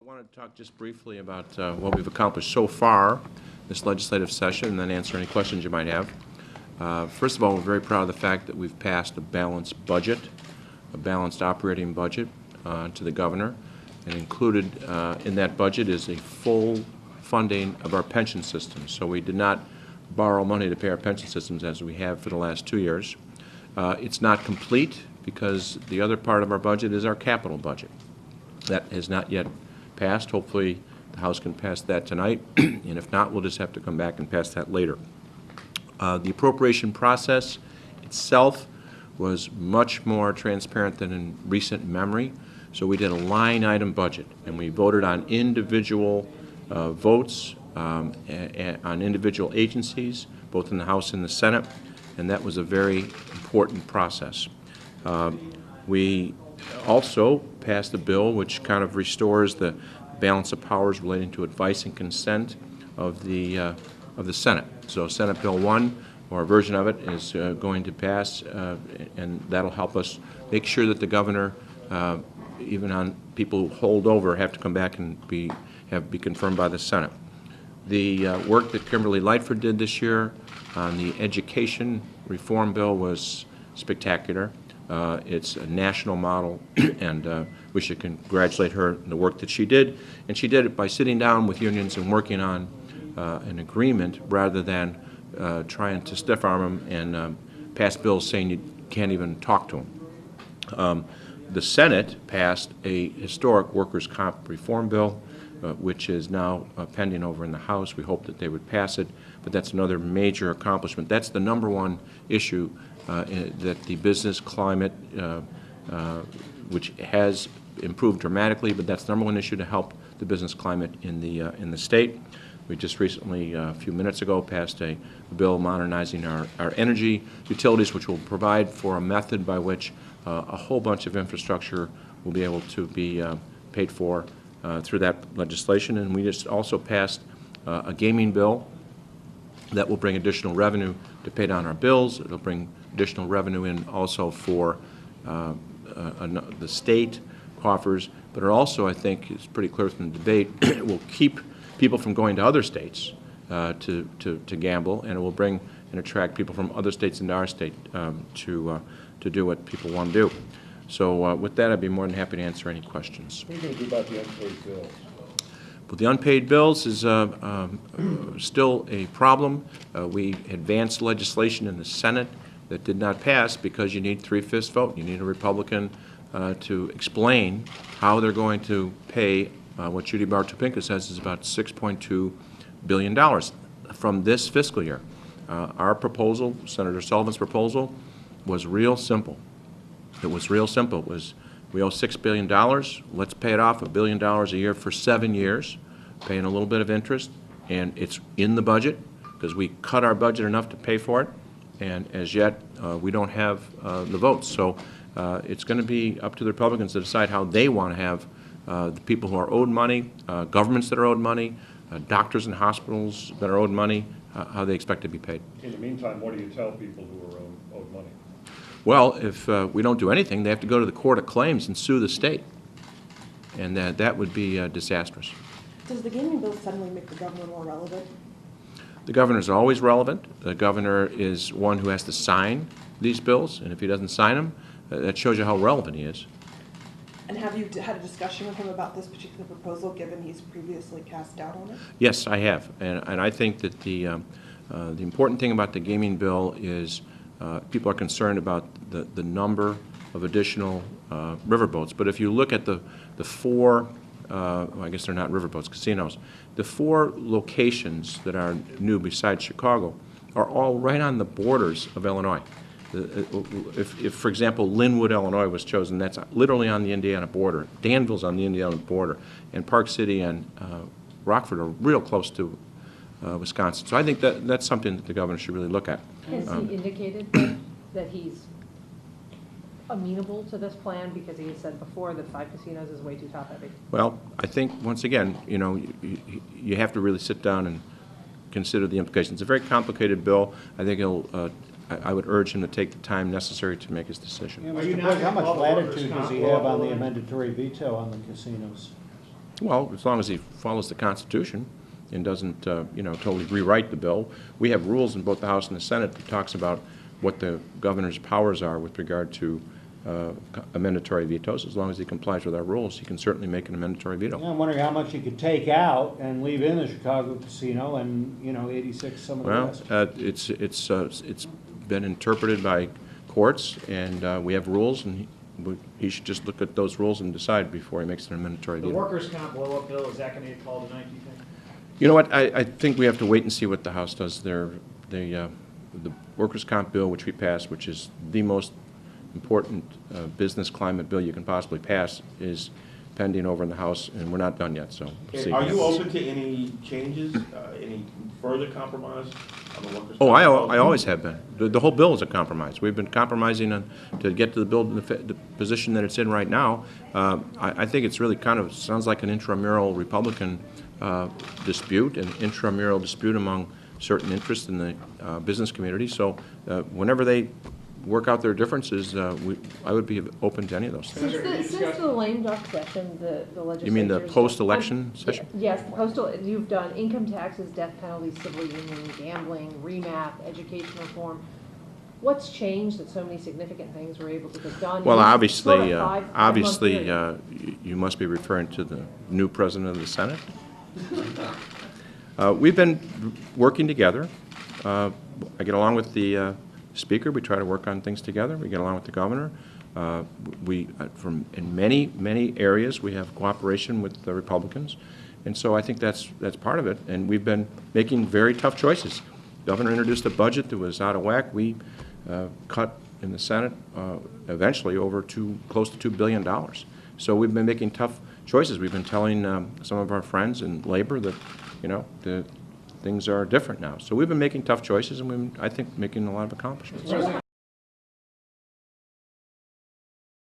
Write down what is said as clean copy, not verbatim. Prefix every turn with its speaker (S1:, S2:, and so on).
S1: wanted to talk just briefly about what we've accomplished so far this legislative session and then answer any questions you might have. First of all, we're very proud of the fact that we've passed a balanced budget, a balanced operating budget to the governor, and included in that budget is a full funding of our pension system. So we did not borrow money to pay our pension systems as we have for the last 2 years. It's not complete because the other part of our budget is our capital budget. That has not yet passed. Hopefully the House can pass that tonight, and if not, we'll just have to come back and pass that later. The appropriation process itself was much more transparent than in recent memory. So we did a line item budget, and we voted on individual votes on individual agencies, both in the House and the Senate, and that was a very important process. We also passed a bill which kind of restores the balance of powers relating to advice and consent of the Senate. So Senate Bill 1, or a version of it, is going to pass, and that'll help us make sure that the governor, even on people who hold over, have to come back and be confirmed by the Senate. The work that Kimberly Lightford did this year on the education reform bill was spectacular. It's a national model, and we should congratulate her on the work that she did. And she did it by sitting down with unions and working on an agreement rather than trying to stiff-arm them and pass bills saying you can't even talk to them. The Senate passed a historic workers' comp reform bill, which is now pending over in the House. We hope that they would pass it, but that's another major accomplishment. That's the number one issue that the business climate, which has improved dramatically, but that's the number one issue to help the business climate in the state. We just recently, a few minutes ago, passed a bill modernizing our energy utilities, which will provide for a method by which a whole bunch of infrastructure will be able to be paid for through that legislation. And we just also passed a gaming bill that will bring additional revenue to pay down our bills. It'll bring additional revenue in also for the state coffers, but it also, I think, it's pretty clear from the debate, it will keep people from going to other states to gamble, and it will bring and attract people from other states into our state to do what people want to do. So with that, I'd be more than happy to answer any questions.
S2: What are you going to do about the unpaid bills?
S1: Well, the unpaid bills is still a problem. We advanced legislation in the Senate that did not pass because you need 3/5 vote. You need a Republican to explain how they're going to pay what Judy Bar-Topinka says is about $6.2 billion from this fiscal year. Our proposal, Senator Sullivan's proposal, was real simple. It was real simple. It was, we owe $6 billion. Let's pay it off $1 billion a year for 7 years, paying a little bit of interest, and it's in the budget because we cut our budget enough to pay for it, and as yet we don't have the votes. So it's going to be up to the Republicans to decide how they want to have the people who are owed money, governments that are owed money, doctors and hospitals that are owed money, how they expect to be paid.
S2: In the meantime, what do you tell people who are owed money?
S1: Well, if we don't do anything, they have to go to the Court of Claims and sue the state, and that would be disastrous.
S3: Does the gaming bill suddenly make the governor more relevant?
S1: The governor is always relevant. The governor is one who has to sign these bills, and if he doesn't sign them, that shows you how relevant he is.
S3: And have you had a discussion with him about this particular proposal, given he's previously cast doubt on it?
S1: Yes, I have, and I think that the important thing about the gaming bill is people are concerned about the number of additional riverboats. But if you look at the four, well, I guess they're not riverboats, casinos, the 4 locations that are new besides Chicago are all right on the borders of Illinois. If, for example, Linwood, Illinois was chosen, that's literally on the Indiana border. Danville's on the Indiana border. And Park City and Rockford are real close to Wisconsin. So I think that's something that the governor should really look at.
S4: Has he indicated that he's amenable to this plan, because he had said before that 5 casinos is way too top-heavy?
S1: Well, I think, once again, you know, you have to really sit down and consider the implications. It's a very complicated bill. I think I would urge him to take the time necessary to make his decision.
S5: Yeah, Mr. President, how much latitude does he have on the amendatory veto on the casinos?
S1: Well, as long as he follows the Constitution and doesn't, totally rewrite the bill. We have rules in both the House and the Senate that talks about what the governor's powers are with regard to amendatory vetoes. As long as he complies with our rules, he can certainly make an amendatory veto.
S5: I'm wondering how much you could take out and leave in the Chicago casino and, 86 some of the
S1: Well,
S5: rest.
S1: it's been interpreted by courts, and we have rules, and he should just look at those rules and decide before he makes an amendatory
S6: The
S1: veto.
S6: workers' comp blow-up bill, is that going to get called tonight, do you think?
S1: You know what, I think we have to wait and see what the House does there. The workers' comp bill, which we passed, which is the most important business climate bill you can possibly pass, is pending over in the House, and we're not done yet, so we'll see.
S7: Are you open to any changes, any further compromise on the workers'
S1: Oh,
S7: comp?
S1: I always have been. The whole bill is a compromise. We've been compromising to get to the bill, the position that it's in right now. I think it's really kind of, sounds like an intramural Republican dispute, an intramural dispute among certain interests in the business community. So whenever they work out their differences, I would be open to any of those things.
S4: Since the lame duck session, the legislature.
S1: You mean the post-election session?
S4: Yes, postal, you've done income taxes, death penalties, civil union, gambling, remap, education reform. What's changed that so many significant things were able to get done?
S1: Well,
S4: in sort
S1: obviously,
S4: of five-month period?
S1: you must be referring to the new president of the Senate. We've been working together. I get along with the Speaker. We try to work on things together. We get along with the Governor. In many areas, we have cooperation with the Republicans, and so I think that's part of it. And we've been making very tough choices. The Governor introduced a budget that was out of whack. We cut in the Senate eventually over close to $2 billion. So we've been making tough choices. We've been telling some of our friends in labor that, the things are different now. So we've been making tough choices, and I think making a lot of accomplishments.